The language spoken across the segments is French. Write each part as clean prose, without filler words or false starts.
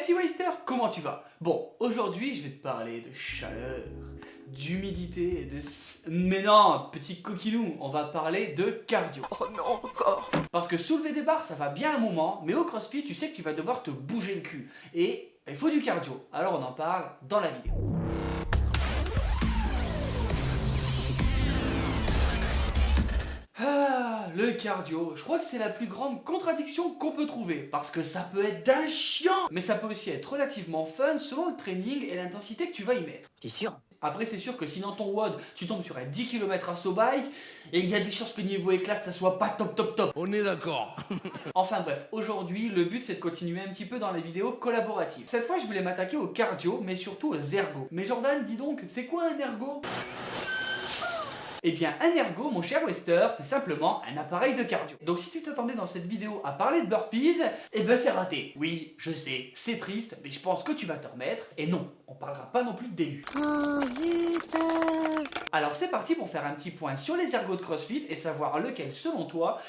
petit Waster, comment tu vas? Bon, aujourd'hui je vais te parler de chaleur, d'humidité, de... Mais non, petit coquinou, on va parler de cardio. Oh non, encore. Parce que soulever des barres, ça va bien un moment, mais au CrossFit, tu sais que tu vas devoir te bouger le cul. Et il faut du cardio. Alors on en parle dans la vidéo. Ah, le cardio, je crois que c'est la plus grande contradiction qu'on peut trouver, parce que ça peut être d'un chiant, mais ça peut aussi être relativement fun selon le training et l'intensité que tu vas y mettre. T'es sûr? Après c'est sûr que si dans ton WOD tu tombes sur un 10 km à saut bike, et il y a des chances que niveau éclate ça soit pas top. On est d'accord. Enfin bref, aujourd'hui le but c'est de continuer un petit peu dans les vidéos collaboratives. Cette fois je voulais m'attaquer au cardio, mais surtout aux ergos. Mais Jordan, dis donc, c'est quoi un ergo ? Eh bien, un ergo, mon cher Wester, c'est simplement un appareil de cardio. Donc si tu t'attendais dans cette vidéo à parler de burpees, eh ben c'est raté. Oui, je sais, c'est triste, mais je pense que tu vas te remettre. Et non, on parlera pas non plus de DU. Alors c'est parti pour faire un petit point sur les ergos de CrossFit et savoir lequel, selon toi,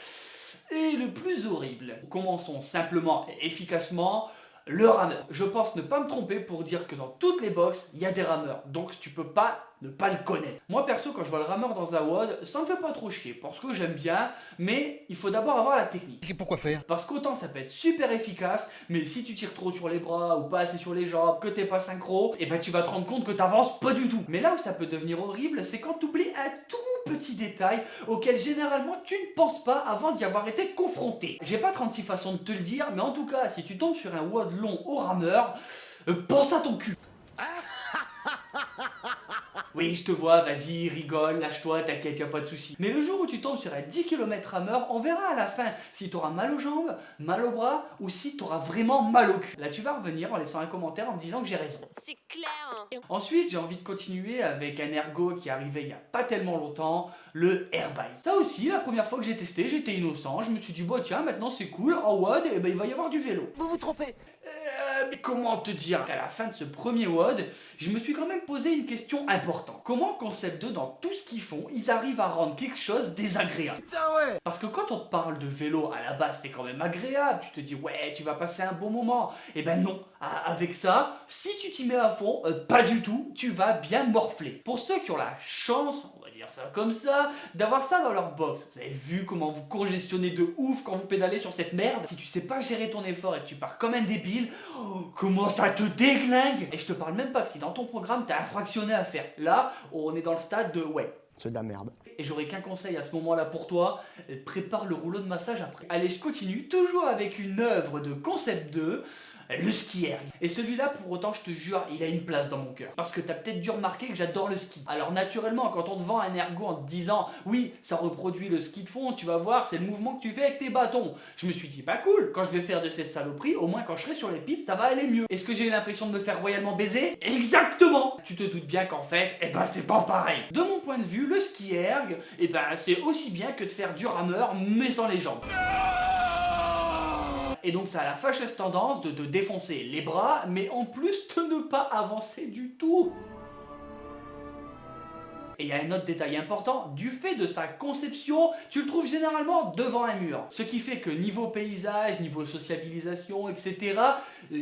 est le plus horrible. Commençons simplement et efficacement. Le rameur. Je pense ne pas me tromper pour dire que dans toutes les boxes, il y a des rameurs. Donc tu peux pas ne pas le connaître. Moi perso, quand je vois le rameur dans un WOD, ça me fait pas trop chier parce que j'aime bien, mais il faut d'abord avoir la technique. Et pourquoi faire? Parce qu'autant ça peut être super efficace, mais si tu tires trop sur les bras ou pas assez sur les jambes, que t'es pas synchro, et ben tu vas te rendre compte que t'avances pas du tout. Mais là où ça peut devenir horrible, c'est quand t'oublies un tout petit détail auquel généralement tu ne penses pas avant d'y avoir été confronté. J'ai pas 36 façons de te le dire, mais en tout cas, si tu tombes sur un WOD long au rameur, pense à ton cul. Oui, je te vois, vas-y, rigole, lâche-toi, t'inquiète, y'a pas de souci. Mais le jour où tu tombes sur un 10 km rameur, on verra à la fin si t'auras mal aux jambes, mal aux bras ou si t'auras vraiment mal au cul. Là, tu vas revenir en laissant un commentaire en me disant que j'ai raison. C'est clair. Ensuite, j'ai envie de continuer avec un ergo qui est arrivé il y a pas tellement longtemps, le Airbite. Ça aussi, la première fois que j'ai testé, j'étais innocent, je me suis dit, bah tiens, maintenant c'est cool, en WOD, et ben il va y avoir du vélo. Vous vous trompez. Mais comment te dire qu'à la fin de ce premier WOD, je me suis quand même posé une question importante. Comment Concept 2, dans tout ce qu'ils font, ils arrivent à rendre quelque chose désagréable? Putain ouais. Parce que quand on te parle de vélo, à la base, c'est quand même agréable. Tu te dis, ouais, tu vas passer un bon moment. Et ben non, avec ça, si tu t'y mets à fond, pas du tout, tu vas bien morfler. Pour ceux qui ont la chance, on va dire ça comme ça, d'avoir ça dans leur box. Vous avez vu comment vous congestionnez de ouf quand vous pédalez sur cette merde? Si tu sais pas gérer ton effort et que tu pars comme un débile, comment ça te déglingue? Et je te parle même pas que si dans ton programme t'as un fractionné à faire. Là, on est dans le stade de ouais. C'est de la merde. Et j'aurais qu'un conseil à ce moment-là pour toi, prépare le rouleau de massage après. Allez, je continue, toujours avec une œuvre de Concept 2, le ski erg. Et celui-là, pour autant, je te jure, il a une place dans mon cœur. Parce que t'as peut-être dû remarquer que j'adore le ski. Alors naturellement, quand on te vend un ergo en te disant « Oui, ça reproduit le ski de fond, tu vas voir, c'est le mouvement que tu fais avec tes bâtons », je me suis dit « Pas cool, quand je vais faire de cette saloperie, au moins quand je serai sur les pistes, ça va aller mieux. » Est-ce que j'ai eu l'impression de me faire royalement baiser? Exactement. Tu te doutes bien qu'en fait, eh ben c'est pas pareil. De mon point de vue, le ski erg, eh ben c'est aussi bien que de faire du rameur, mais sans les jambes. Et donc ça a la fâcheuse tendance de défoncer les bras, mais en plus de ne pas avancer du tout. Et il y a un autre détail important, du fait de sa conception, tu le trouves généralement devant un mur. Ce qui fait que niveau paysage, niveau sociabilisation, etc.,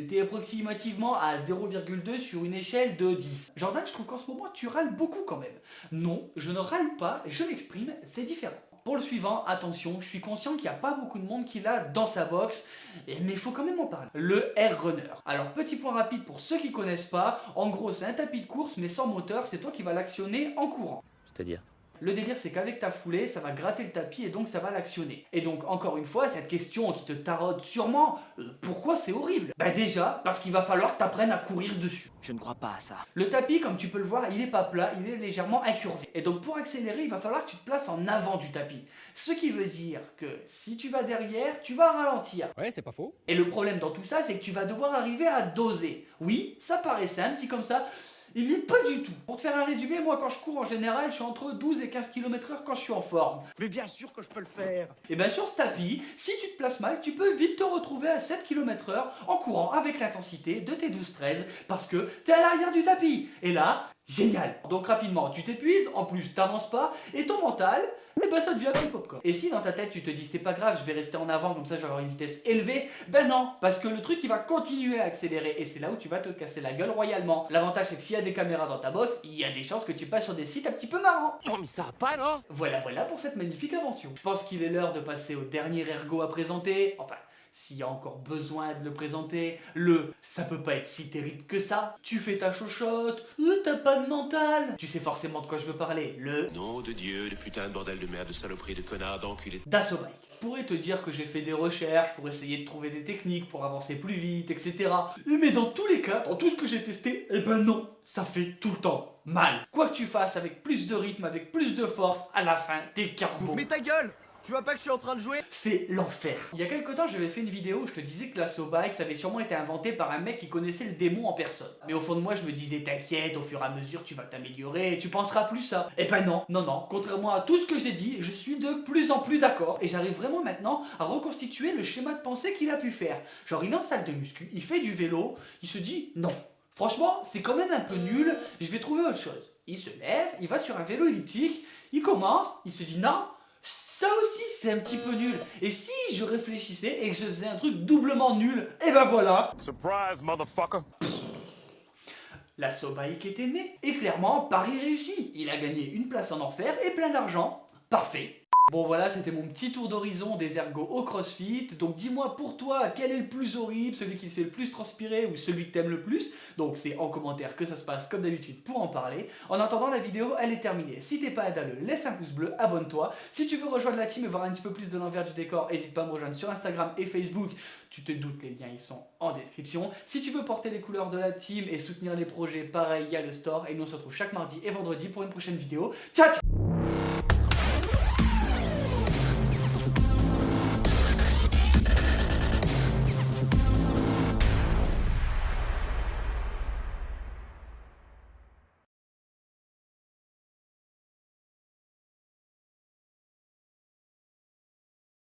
t'es approximativement à 0,2 sur une échelle de 10. Jordan, je trouve qu'en ce moment tu râles beaucoup quand même. Non, je ne râle pas, je m'exprime, c'est différent. Pour le suivant, attention, je suis conscient qu'il n'y a pas beaucoup de monde qui l'a dans sa box, mais il faut quand même en parler. Le Air Runner. Alors, petit point rapide pour ceux qui ne connaissent pas, en gros, c'est un tapis de course, mais sans moteur, c'est toi qui vas l'actionner en courant. C'est-à-dire? Le délire, c'est qu'avec ta foulée, ça va gratter le tapis et donc ça va l'actionner. Et donc, encore une fois, cette question qui te taraude sûrement, pourquoi c'est horrible? Bah déjà, parce qu'il va falloir que tu apprennes à courir dessus. Je ne crois pas à ça. Le tapis, comme tu peux le voir, il est pas plat, il est légèrement incurvé. Et donc pour accélérer, il va falloir que tu te places en avant du tapis. Ce qui veut dire que si tu vas derrière, tu vas ralentir. Ouais, c'est pas faux. Et le problème dans tout ça, c'est que tu vas devoir arriver à doser. Oui, ça paraît simple, dit comme ça. Il n'est pas du tout. Pour te faire un résumé, moi quand je cours en général, je suis entre 12 et 15 km/h quand je suis en forme. Mais bien sûr que je peux le faire. Et bien sur ce tapis, si tu te places mal, tu peux vite te retrouver à 7 km/h en courant avec l'intensité de tes 12-13 parce que t'es à l'arrière du tapis. Et là, Génial. Donc rapidement, tu t'épuises, en plus t'avances pas, et ton mental, eh ben ça devient comme popcorn. Et si dans ta tête tu te dis c'est pas grave, je vais rester en avant, comme ça je vais avoir une vitesse élevée, ben non, parce que le truc il va continuer à accélérer, et c'est là où tu vas te casser la gueule royalement. L'avantage c'est que s'il y a des caméras dans ta box, il y a des chances que tu passes sur des sites un petit peu marrants. Non mais ça va pas, non? Voilà pour cette magnifique invention. Je pense qu'il est l'heure de passer au dernier ergot à présenter, enfin... S'il y a encore besoin de le présenter, ça peut pas être si terrible que ça. Tu fais ta chochotte, t'as pas de mental. Tu sais forcément de quoi je veux parler, Nom de Dieu, de putain de bordel de merde, de saloperie, de connard, d'enculé. Dassault Bike. Je pourrais te dire que j'ai fait des recherches pour essayer de trouver des techniques pour avancer plus vite, etc. Mais dans tous les cas, dans tout ce que j'ai testé, eh ben non, ça fait tout le temps mal. Quoi que tu fasses, avec plus de rythme, avec plus de force, à la fin, t'es carbo. Mais ta gueule! Tu vois pas que je suis en train de jouer? C'est l'enfer. Il y a quelque temps, j'avais fait une vidéo où je te disais que la Bike, ça avait sûrement été inventé par un mec qui connaissait le démon en personne. Mais au fond de moi, je me disais, t'inquiète, au fur et à mesure, tu vas t'améliorer, tu penseras plus ça. Et ben non. Contrairement à tout ce que j'ai dit, je suis de plus en plus d'accord. Et j'arrive vraiment maintenant à reconstituer le schéma de pensée qu'il a pu faire. Genre, il est en salle de muscu, il fait du vélo, il se dit, non. Franchement, c'est quand même un peu nul, je vais trouver autre chose. Il se lève, il va sur un vélo elliptique, il commence, il se dit, non. Ça aussi c'est un petit peu nul. Et si je réfléchissais et que je faisais un truc doublement nul, et ben voilà. Surprise, motherfucker. La Bike était née. Et clairement, Paris réussit. Il a gagné une place en enfer et plein d'argent. Parfait. Bon voilà, c'était mon petit tour d'horizon des ergots au CrossFit. Donc dis-moi pour toi, quel est le plus horrible, celui qui te fait le plus transpirer ou celui que t'aimes le plus. Donc c'est en commentaire que ça se passe comme d'habitude pour en parler. En attendant, la vidéo elle est terminée. Si t'es pas un dalleux, laisse un pouce bleu, abonne-toi. Si tu veux rejoindre la team et voir un petit peu plus de l'envers du décor, n'hésite pas à me rejoindre sur Instagram et Facebook. Tu te doutes, les liens ils sont en description. Si tu veux porter les couleurs de la team et soutenir les projets, pareil, il y a le store. Et nous on se retrouve chaque mardi et vendredi pour une prochaine vidéo. Ciao ciao.